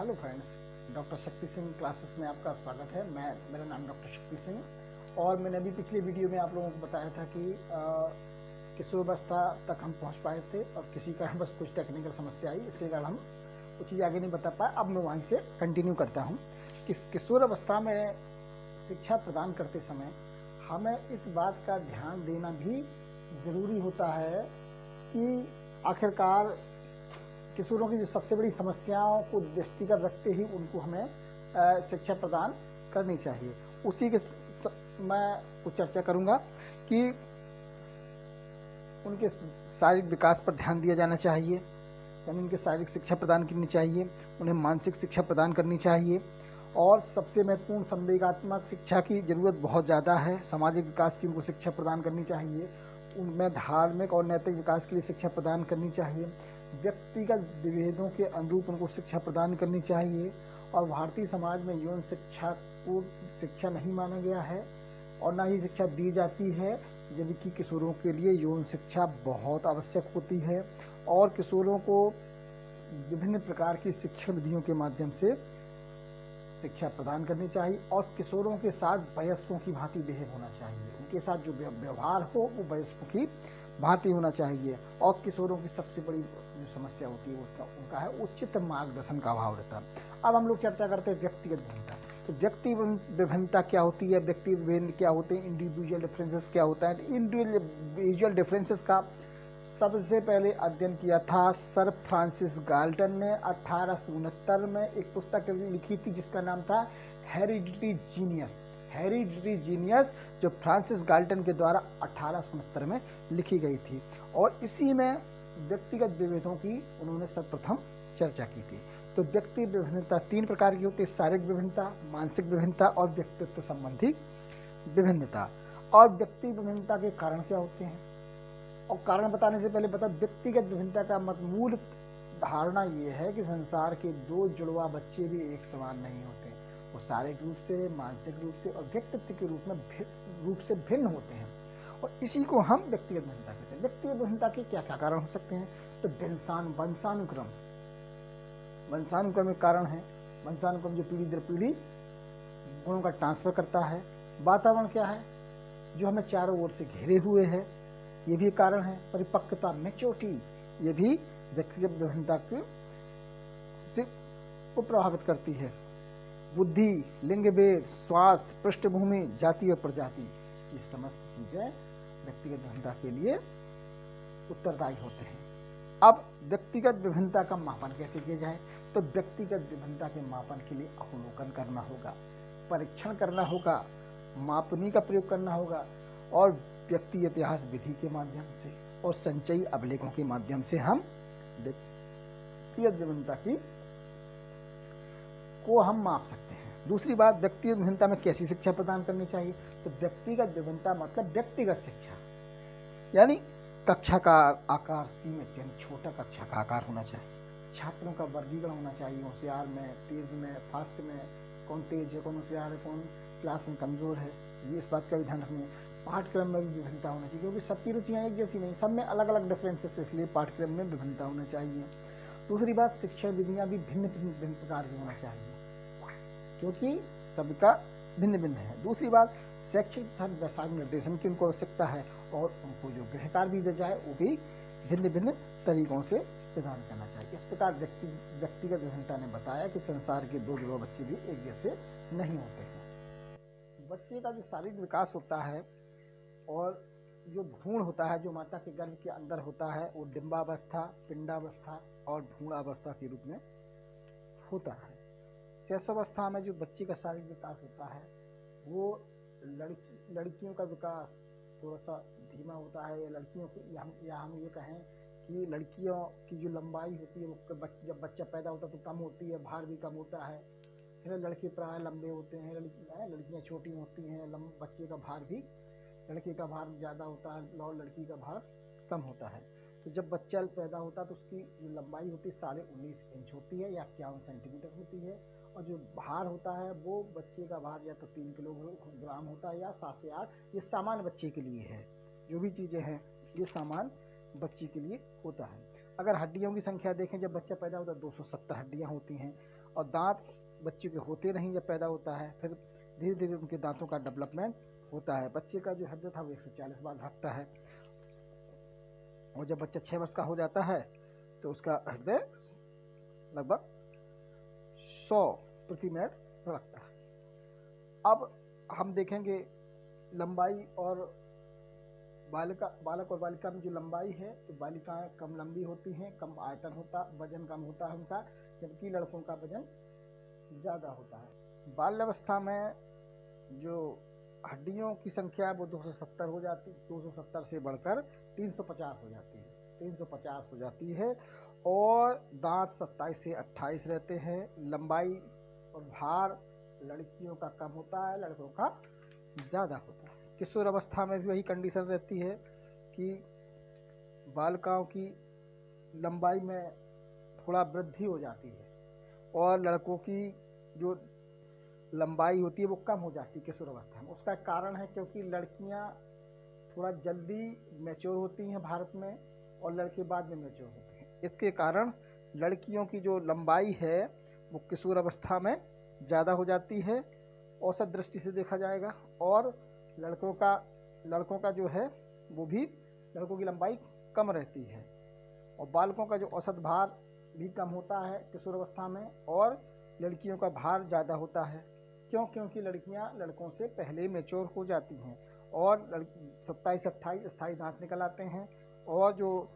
Hello friends, doctor Shakti Singh classes में आपका स्वागत है। मेरा नाम डॉक्टर शक्ति सिंह और मैंने अभी पिछले वीडियो में आप लोगों को बताया था कि किशोरावस्था तक हम पहुंच पाए थे और किसी कारण बस कुछ टेक्निकल समस्या आई, इसके कारण हम कुछ चीज़ आगे नहीं बता पाए। अब मैं वहीं से कंटिन्यू करता हूँ कि किशोरावस्था में शिक्षा प्रदान करते समय हमें इस बात का ध्यान देना भी ज़रूरी होता है कि आखिरकार किशोरों की जो सबसे बड़ी समस्याओं को दृष्टिगत रखते ही उनको हमें शिक्षा प्रदान करनी चाहिए। उसी के मैं कुछ चर्चा करूंगा कि उनके शारीरिक विकास पर ध्यान दिया जाना चाहिए, यानी उनके शारीरिक शिक्षा प्रदान करनी चाहिए, उन्हें मानसिक शिक्षा प्रदान करनी चाहिए और सबसे महत्वपूर्ण संवेगात्मक शिक्षा की ज़रूरत बहुत ज़्यादा है। सामाजिक विकास की उनको शिक्षा प्रदान करनी चाहिए, उनमें धार्मिक और नैतिक विकास के लिए शिक्षा प्रदान करनी चाहिए, व्यक्तिगत विभेदों के अनुरूप उनको शिक्षा प्रदान करनी चाहिए। और भारतीय समाज में यौन शिक्षा को शिक्षा नहीं माना गया है और ना ही शिक्षा दी जाती है, जबकि किशोरों के लिए यौन शिक्षा बहुत आवश्यक होती है और किशोरों को विभिन्न प्रकार की शिक्षण विधियों के माध्यम से शिक्षा प्रदान करनी चाहिए और किशोरों के साथ वयस्कों की भांति बिहेव होना चाहिए। उनके साथ जो व्यवहार हो वो वयस्कों की भांति होना चाहिए। और किशोरों की सबसे बड़ी जो समस्या होती है वो उनका है उचित मार्गदर्शन का अभाव रहता है। अब हम लोग चर्चा करते हैं व्यक्तिगत भिन्नता। तो व्यक्ति विभिन्नता क्या होती है, व्यक्ति विभिन्न क्या होते हैं, इंडिविजुअल डिफरेंसेस क्या होता है। इंडिविजुअल डिफरेंसेस का सबसे पहले अध्ययन किया था सर फ्रांसिस गाल्टन ने 1869 में एक पुस्तक लिखी थी जिसका नाम था हेरिडिटरी जीनियस, जो फ्रांसिस गाल्टन के द्वारा 1869 में लिखी गई थी और इसी में व्यक्तिगत विभेदों की उन्होंने सर्वप्रथम चर्चा की थी। तो व्यक्ति विभिन्नता तीन प्रकार की होती है, शारीरिक विभिन्नता, मानसिक विभिन्नता और व्यक्तित्व संबंधी विभिन्नता। और व्यक्ति विभिन्नता के कारण क्या होते हैं और कारण बताने से पहले बता, व्यक्तिगत विभिन्नता का मूल धारणा ये है कि संसार के दो जुड़वा बच्चे भी एक समान नहीं होते, वो शारीरिक रूप से, मानसिक रूप से और व्यक्तित्व के रूप से भिन्न होते हैं और इसी को हम व्यक्तिगत भिन्नता कहते हैं। व्यक्तिगत भिन्नता के क्या क्या कारण हो सकते हैं? तो वंशानुक्रम एक कारण है। वंशानुक्रम जो पीढ़ी दर पीढ़ी गुणों का ट्रांसफर करता है। वातावरण क्या है? जो हमें चारों ओर से घेरे हुए है, ये भी कारण है। परिपक्वता, मैच्योरिटी, ये भी व्यक्तिगत विभिन्नता को प्रभावित करती है। बुद्धि, लिंग भेद, स्वास्थ्य, पृष्ठभूमि, जाति और प्रजाति, ये समस्त चीजें व्यक्तिगत विभिन्नता के लिए उत्तरदायी होते हैं। अब व्यक्तिगत विभिन्नता का मापन कैसे किया जाए? तो व्यक्तिगत विभिन्नता के मापन के लिए अवलोकन करना होगा, परीक्षण करना होगा, मापनी का प्रयोग करना होगा और व्यक्ति इतिहास विधि के माध्यम से और संचयी अभिलेखों के माध्यम से हम व्यक्तिगत विभिन्नता को हम माप सकते हैं। दूसरी बात, व्यक्तिगत विभिन्नता में कैसी शिक्षा प्रदान करनी चाहिए? तो व्यक्तिगत विभिन्नता मतलब व्यक्तिगत शिक्षा, यानी कक्षा का आकार सीमित, यानी छोटा कक्षा का आकार होना चाहिए। छात्रों का वर्गीकरण होना चाहिए, होशियार में, तेज में, फास्ट में, कौन तेज है, कौन होशियार है, कौन क्लास में कमजोर है, ये इस बात का भी ध्यान रखना है। पाठ्यक्रम में भी विभिन्नता होना चाहिए क्योंकि सबकी रुचियाँ एक जैसी नहीं, सब में अलग अलग डिफरेंसेस है, इसलिए पाठ्यक्रम में विभिन्नता होना चाहिए। दूसरी बात, शिक्षण विधियाँ भी भिन्न प्रकार की होना चाहिए क्योंकि सबका भिन्न भिन्न है। दूसरी बात, शैक्षिक तथा व्यावसायिक निर्देशन की उनको आवश्यकता है और उनको जो गृह कार्य भी दिया जाए वो भी भिन्न भिन्न तरीकों से प्रदान करना चाहिए। इस प्रकार व्यक्तिगत विभिन्नता ने बताया कि संसार के दो जुड़वा बच्चे भी एक जैसे नहीं होते हैं। बच्चे का जो शारीरिक विकास होता है और जो भ्रूण होता है, जो माता के गर्भ के अंदर होता है, वो डिंबावस्था, पिंडावस्था और भ्रूणावस्था के रूप में होता है। शैशवावस्था में जो बच्चे का शारीरिक विकास होता है वो लड़कियों का विकास थोड़ा सा धीमा होता है, लड़कियों को या हम ये कहें कि लड़कियों की जो लंबाई होती है वो जब बच्चा पैदा होता है तो कम होती है, भार भी कम होता है। फिर लड़के प्राय लंबे होते हैं, लड़कियां छोटी होती हैं, बच्चे का भार भी, लड़के का भार ज़्यादा होता है और लड़की का भार कम होता है। तो जब बच्चा पैदा होता है तो उसकी जो लंबाई होती है 19.5 इंच होती है या 51 सेंटीमीटर होती है और जो भार होता है वो बच्चे का भार या तो 3 किलोग्राम होता है या 7 से 8। ये सामान्य बच्चे के लिए है, जो भी चीज़ें हैं ये सामान्य बच्चे के लिए होता है। अगर हड्डियों की संख्या देखें, जब बच्चा पैदा होता है 270 हड्डियाँ होती हैं और दांत बच्चे के होते नहीं जब पैदा होता है, फिर धीरे धीरे उनके दांतों का डेवलपमेंट होता है। बच्चे का जो हृदय था वो 140 बार धड़कता है, और जब बच्चा 6 वर्ष का हो जाता है तो उसका हृदय लगभग 100 प्रति मिनट धड़कता है। अब हम देखेंगे लंबाई और बालक और बालिका में जो लंबाई है, तो बालिकाएं कम लंबी होती हैं, कम आयतन होता, वजन कम होता है उनका, जबकि लड़कों का वजन ज़्यादा होता है। बाल्यावस्था में जो हड्डियों की संख्या है वो 270 हो जाती, 270 से बढ़कर 350 हो जाती है, 350 हो जाती है। और दांत 27 से 28 रहते हैं। लंबाई और भार लड़कियों का कम होता है, लड़कों का ज़्यादा होता है। किशोर अवस्था में भी वही कंडीशन रहती है कि बालिकाओं की लंबाई में थोड़ा वृद्धि हो जाती है और लड़कों की जो लंबाई होती है वो कम हो जाती है किशोर अवस्था में। उसका कारण है क्योंकि लड़कियां थोड़ा जल्दी मैच्योर होती हैं भारत में, और लड़के बाद में मैच्योर होते हैं। इसके कारण लड़कियों की जो लंबाई है वो किशोर अवस्था में ज़्यादा हो जाती है औसत दृष्टि से देखा जाएगा, और लड़कों का जो है वो भी, लड़कों की लंबाई कम रहती है। और बालकों का जो औसत भार भी कम होता है किशोर अवस्था में, और लड़कियों का भार ज़्यादा होता है। क्यों? क्योंकि लड़कियां लड़कों से पहले मैच्योर हो जाती हैं और 27 से 28 स्थायी दांत निकल आते हैं, और जो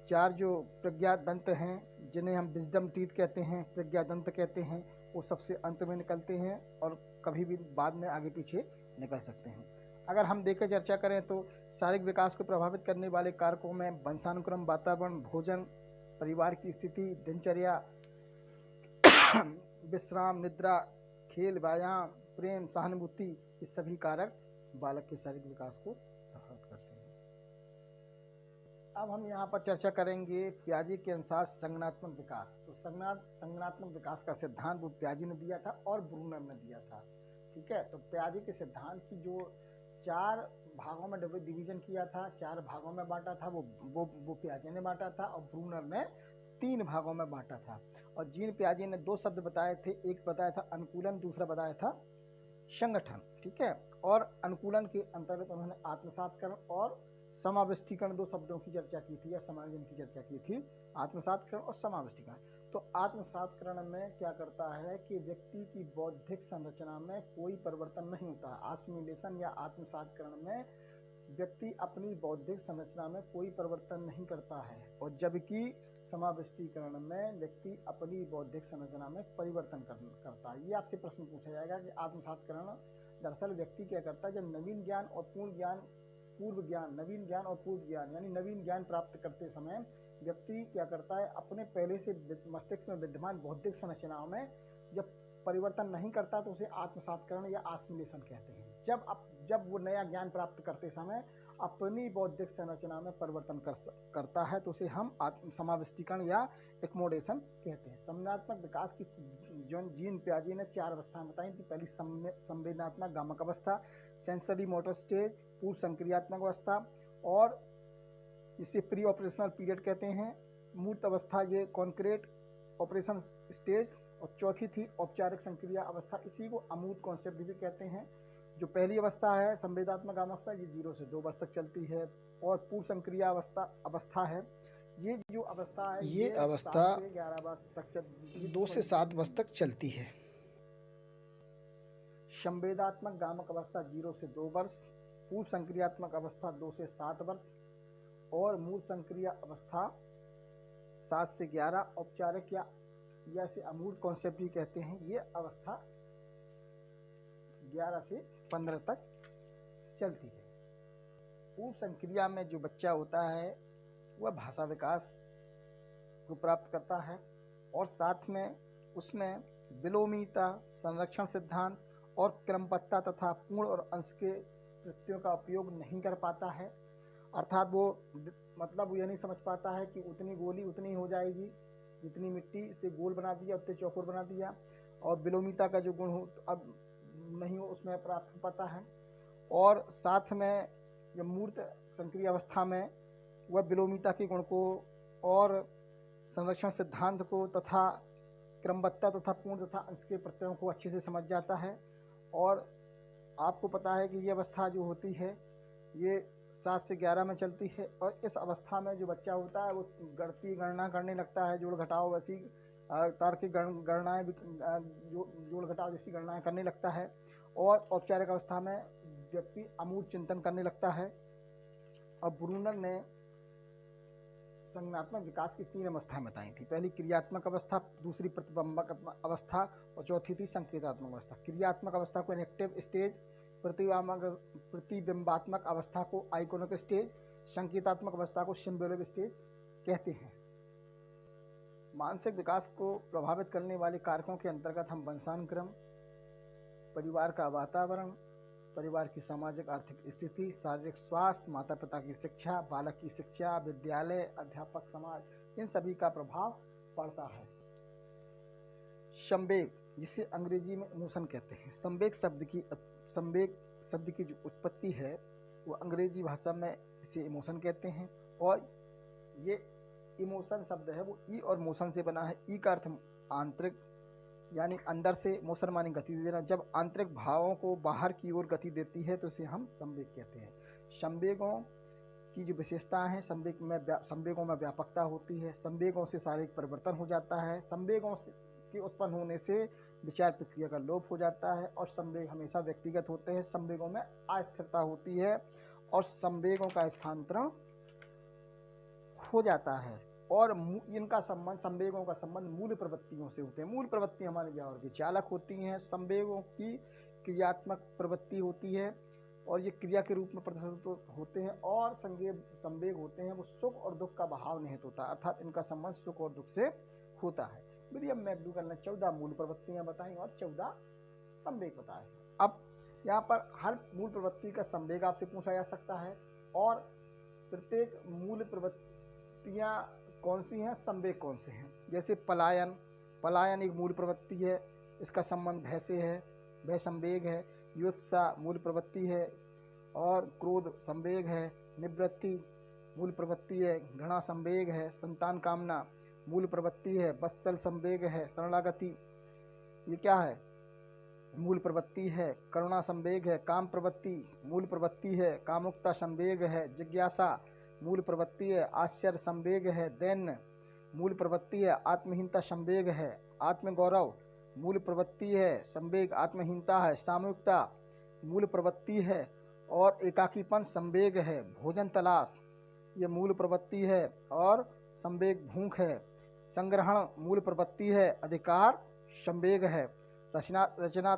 4 जो प्रज्ञा दंत हैं जिन्हें हम विजडम टीथ कहते हैं, प्रज्ञा दंत कहते हैं, वो सबसे अंत में निकलते हैं और कभी भी बाद में आगे पीछे निकल सकते हैं। अगर हम देकर चर्चा करें तो शारीरिक विकास को प्रभावित करने वाले कारकों में वंशानुक्रम, वातावरण, भोजन, परिवार की स्थिति, दिनचर्या, विश्राम, निद्रा, खेल, व्यायाम, प्रेम, सहानुभूति, ये सभी कारक बालक के शारीरिक विकास को प्रभावित करते हैं। अब हम यहाँ पर चर्चा करेंगे पियाजे के अनुसार संज्ञानात्मक विकास। तो संज्ञानात्मक विकास का सिद्धांत वो पियाजे ने दिया था और ब्रूनर ने दिया था। ठीक है, तो पियाजे के सिद्धांत की जो 4 भागों में डिवीजन किया था, 4 भागों में बांटा था, वो पियाजे ने बांटा था, और ब्रूनर ने 3 भागों में बांटा था। और जीन पियाजे ने 2 शब्द बताए थे, एक बताया था अनुकूलन, दूसरा बताया था संगठन। ठीक है, और अनुकूलन के अंतर्गत उन्होंने आत्मसातकरण और समाविष्टीकरण 2 शब्दों की चर्चा की थी, या समायोजन की चर्चा की थी, आत्मसातकरण और समाविष्टीकरण। तो आत्मसातकरण में क्या करता है कि व्यक्ति की बौद्धिक संरचना में कोई परिवर्तन नहीं होता। आसिमिलेशन या आत्मसातकरण में व्यक्ति अपनी बौद्धिक संरचना में कोई परिवर्तन नहीं करता है, और जबकि समाविष्टीकरण में व्यक्ति अपनी बौद्धिक संरचना में परिवर्तन करता है। ये आपसे प्रश्न पूछा जाएगा कि आत्मसातकरण दरअसल व्यक्ति क्या करता है, जब नवीन ज्ञान और पूर्व ज्ञान यानी नवीन ज्ञान प्राप्त करते समय व्यक्ति क्या करता है, अपने पहले से मस्तिष्क में विद्यमान बौद्धिक संरचनाओं में जब परिवर्तन नहीं करता तो उसे आत्मसातकरण या आसिमिलेशन कहते हैं। जब वो नया ज्ञान प्राप्त करते समय अपनी बौद्धिक संरचना में परिवर्तन करता है तो उसे हम समाविष्टीकरण या एक्मोडेशन कहते हैं। संज्ञानात्मक विकास की जीन पियाजे ने 4 अवस्थाएं बताई थी। पहली संवेदनात्मक गामक अवस्था, सेंसरी मोटर स्टेज, पूर्व संक्रियात्मक अवस्था, और इसे प्री ऑपरेशनल पीरियड कहते हैं। मूर्त अवस्था ये कॉन्क्रीट ऑपरेशन स्टेज, और चौथी थी औपचारिक संक्रिया अवस्था, इसी को अमूर्त कॉन्सेप्ट भी कहते हैं। जो पहली अवस्था है संवेदात्मक अवस्था, ये 0 से 2 वर्ष तक चलती है, और पूर्व संक्रिया अवस्था है, ये जो अवस्था है ये अवस्था 7 से 11 वर्ष तक 2 से 7 वर्ष तक चलती है। संवेदात्मक गामक अवस्था 0 से 2 वर्ष, पूर्व संक्रियात्मक अवस्था 2 से 7 वर्ष, और मूल संक्रिया अवस्था 7 से 11, औपचारिक या इसे अमूर्त कॉन्सेप्ट भी कहते हैं, ये अवस्था 11 से 15 तक चलती है। पूर्व संक्रिया में जो बच्चा होता है वह भाषा विकास को प्राप्त करता है, और साथ में उसमें विलोमिता, संरक्षण सिद्धांत और क्रमबद्धता तथा पूर्ण और अंश के प्रत्ययों का उपयोग नहीं कर पाता है। अर्थात वो मतलब ये नहीं समझ पाता है कि उतनी गोली उतनी हो जाएगी, जितनी मिट्टी से गोल बना दिया उतने चौकोर बना दिया, और विलोमिता का जो गुण हो अब नहीं हो उसमें प्राप्त हो पाता है। और साथ में जब मूर्त संक्रिय अवस्था में वह विलोमिता के गुण को और संरक्षण सिद्धांत को तथा क्रमबद्धता तथा पूर्ण तथा अंश के प्रत्ययों को अच्छे से समझ जाता है। और आपको पता है कि ये अवस्था जो होती है ये 7 से 11 में चलती है, और इस अवस्था में जो बच्चा होता है वो गणती गणना करने लगता है, जोड़ घटाव वैसी तार्किक गणनाएं जोड़ घटाव जैसी गणनाएं करने लगता है। और औपचारिक अवस्था में व्यक्ति अमूल चिंतन करने लगता है। और ब्रूनर ने संज्ञानात्मक विकास की 3 अवस्थाएं बताई थी। पहली क्रियात्मक अवस्था, दूसरी प्रतिबिंबक अवस्था और चौथी थी संकेतात्मक अवस्था। क्रियात्मक अवस्था को इनेक्टिव स्टेज, प्रतिबिंबात्मक अवस्था को आइकोनिक स्टेज, संकेतात्मक अवस्था को सिंबोलिक स्टेज कहते हैं। मानसिक विकास को प्रभावित करने वाले कारकों के अंतर्गत हम वंशानुक्रम, परिवार का वातावरण, परिवार की सामाजिक आर्थिक स्थिति, शारीरिक स्वास्थ्य, माता पिता की शिक्षा, बालक की शिक्षा, विद्यालय, अध्यापक समाज, इन सभी का प्रभाव पड़ता है। संवेग, जिसे अंग्रेजी में इमोशन कहते हैं। संवेग शब्द की जो उत्पत्ति है वो अंग्रेजी भाषा में इसे इमोशन कहते हैं। और ये इमोशन शब्द है वो ई और मोशन से बना है। ई का अर्थ आंतरिक, यानी अंदर से, मोशन माने गति देना। जब आंतरिक भावों को बाहर की ओर गति देती है तो इसे हम संवेग कहते हैं। संवेगों की जो विशेषताएं हैं, संवेगों में व्यापकता होती है। संवेगों से शारीरिक परिवर्तन हो जाता है। संवेगों के उत्पन्न होने से विचार प्रक्रिया का लोप हो जाता है। और संवेग हमेशा व्यक्तिगत होते हैं। संवेगों में अस्थिरता होती है और संवेगों का स्थानांतरण हो जाता है। और इनका संबंध, संवेगों का संबंध मूल प्रवृत्तियों से होते हैं। मूल प्रवृत्ति हमारे व्यवहार की चालक होती हैं। संवेगों की क्रियात्मक प्रवृत्ति होती है और ये क्रिया के रूप में प्रदर्शित होते हैं। और संवेग होते हैं वो सुख और दुख का भाव निहित होता है, अर्थात इनका संबंध सुख और दुख से होता है। विलियम मैकडूगल ने 14 मूल प्रवृत्तियां बताई और 14 संवेग बताए। अब यहाँ पर हर मूल प्रवृत्ति का संवेग आपसे पूछा जा सकता है और प्रत्येक मूल प्रवृत्तियां कौन सी हैं, संवेग कौन से हैं। जैसे पलायन एक मूल प्रवृत्ति है, इसका संबंध भय से है, भय संवेग है। युत्सा मूल प्रवृत्ति है और क्रोध संवेग है। निवृत्ति मूल प्रवृत्ति है, घृणा संवेग है। संतान कामना मूल प्रवृत्ति है, वत्सल संवेग है। शरणागति ये क्या है, मूल प्रवृत्ति है। करुणा संवेग है। काम प्रवृत्ति मूल प्रवृत्ति है, कामुकता संवेग है। जिज्ञासा मूल प्रवृत्ति है, आश्चर्य संवेग है। दैन्य मूल प्रवृत्ति है, आत्महीनता संवेग है। आत्मगौरव मूल प्रवृत्ति है, संवेग आत्महीनता है। सामूहिकता मूल प्रवृत्ति है और एकाकीपन संवेग है। भोजन तलाश ये मूल प्रवृत्ति है और संवेग भूख है। संग्रहण मूल प्रवृत्ति है, अधिकार संवेग है। रचना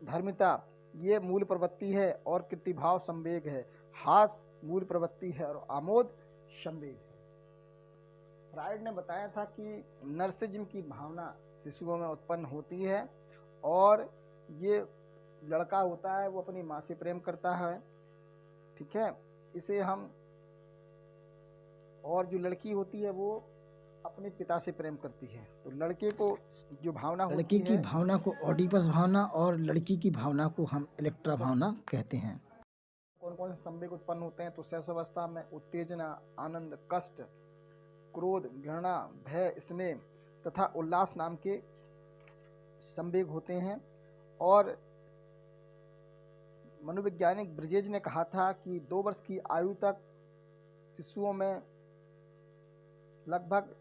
धर्मिता ये मूल प्रवृत्ति है और कृतिभाव संवेग है। हास मूल प्रवृत्ति है और आमोद संवेग है। फ्राइड ने बताया था कि नर्सिज्म की भावना शिशुओं में उत्पन्न होती है और ये लड़का होता है वो अपनी माँ से प्रेम करता है, ठीक है, इसे हम, और जो लड़की होती है वो अपने पिता से प्रेम करती है। तो लड़के को जो भावना होती है, लड़के की भावना को ओडिपस भावना और लड़की की भावना को हम इलेक्ट्रा भावना कहते हैं। कौन कौन से संवेग उत्पन्न होते हैं, तो शैशवावस्था में उत्तेजना, आनंद, कष्ट, क्रोध, घृणा, भय, स्नेह तथा उल्लास नाम के संवेग होते हैं। और मनोवैज्ञानिक ब्रिजेज ने कहा था कि 2 वर्ष की आयु तक शिशुओं में लगभग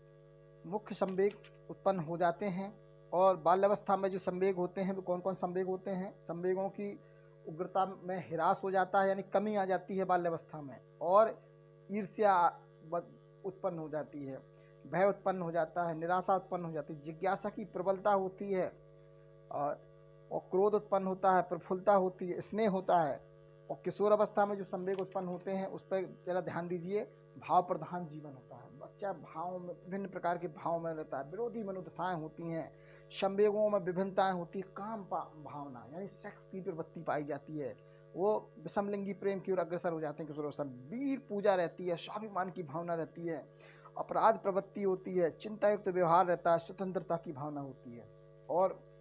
मुख्य संवेग उत्पन्न हो जाते हैं। और बाल्यावस्था में जो संवेग होते हैं वो कौन कौन संवेग होते हैं, संवेगों की उग्रता में ह्रास हो जाता है, यानी कमी आ जाती है बाल्यावस्था में। और ईर्ष्या उत्पन्न हो जाती है, भय उत्पन्न हो जाता है, निराशा उत्पन्न हो जाती है, जिज्ञासा की प्रबलता होती है और क्रोध उत्पन्न होता है, प्रफुल्लता होती है, स्नेह होता है। और किशोर अवस्था में जो संवेग उत्पन्न होते हैं उस पर जरा ध्यान दीजिए, भाव प्रधान जीवन होता है। बच्चा भाव में, विभिन्न प्रकार के भाव में रहता है, विरोधी मनोदशाएं होती हैं, संवेगों में विभिन्नताएं होती है, काम भावना यानी सेक्स की प्रवृत्ति पाई जाती है, वो विषमलिंगी प्रेम की ओर अग्रसर हो जाते हैं किशोर अवस्था में। वीर पूजा रहती है, स्वाभिमान की भावना रहती है, अपराध प्रवृत्ति होती है, चिंतायुक्त व्यवहार रहता है, स्वतंत्रता की भावना होती है। और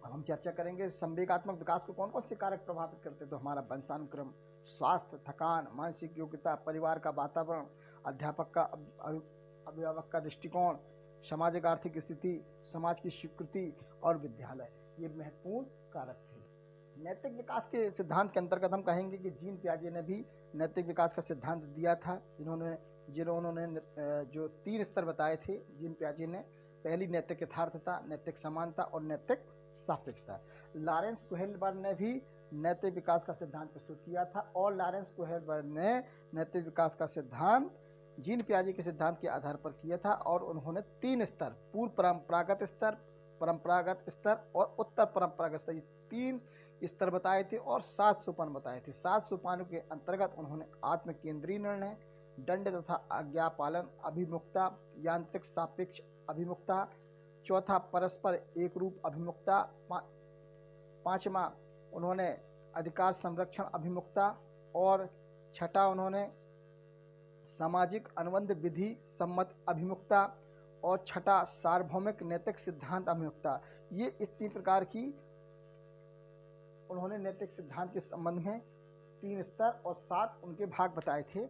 अब हम चर्चा करेंगे संवेगात्मक विकास को कौन कौन से कारक प्रभावित करते हैं। तो हमारा वंशानुक्रम, स्वास्थ्य, थकान, मानसिक योग्यता, परिवार का वातावरण, अध्यापक का, अभिभावक का दृष्टिकोण, सामाजिक आर्थिक स्थिति, समाज की स्वीकृति और विद्यालय, ये महत्वपूर्ण कारक थे। नैतिक विकास के सिद्धांत के अंतर्गत हम कहेंगे कि जीन पियाजे ने भी नैतिक विकास का सिद्धांत दिया था, जिन्होंने जो 3 स्तर बताए थे जीन पियाजे ने। पहली नैतिक यथार्थता, नैतिक समानता और नैतिक सापेक्षता। लॉरेंस कोहेलबर्ग ने भी नैतिक विकास का सिद्धांत प्रस्तुत किया था और लॉरेंस कोहेलबर्ग ने नैतिक विकास का सिद्धांत जीन पियाजे के सिद्धांत के आधार पर किया था और उन्होंने 3 स्तर, पूर्व परंपरागत स्तर, परंपरागत स्तर और उत्तर परंपरागत स्तर, ये 3 स्तर बताए थे और 7 सोपान बताए थे। 7 सोपानों के अंतर्गत उन्होंने आत्म केंद्रीय निर्णय, दंड तथा आज्ञा पालन अभिमुखता, यांत्रिक सापेक्ष अभिमुखता, चौथा परस्पर एक रूप अभिमुखता, पांचवा उन्होंने अधिकार संरक्षण अभिमुखता और छठा उन्होंने सामाजिक अनुबंध विधि सम्मत अभिमुखता और छठा सार्वभौमिक नैतिक सिद्धांत अभिमुखता। ये इस 3 प्रकार की उन्होंने नैतिक सिद्धांत के संबंध में 3 स्तर और 7 उनके भाग बताए थे।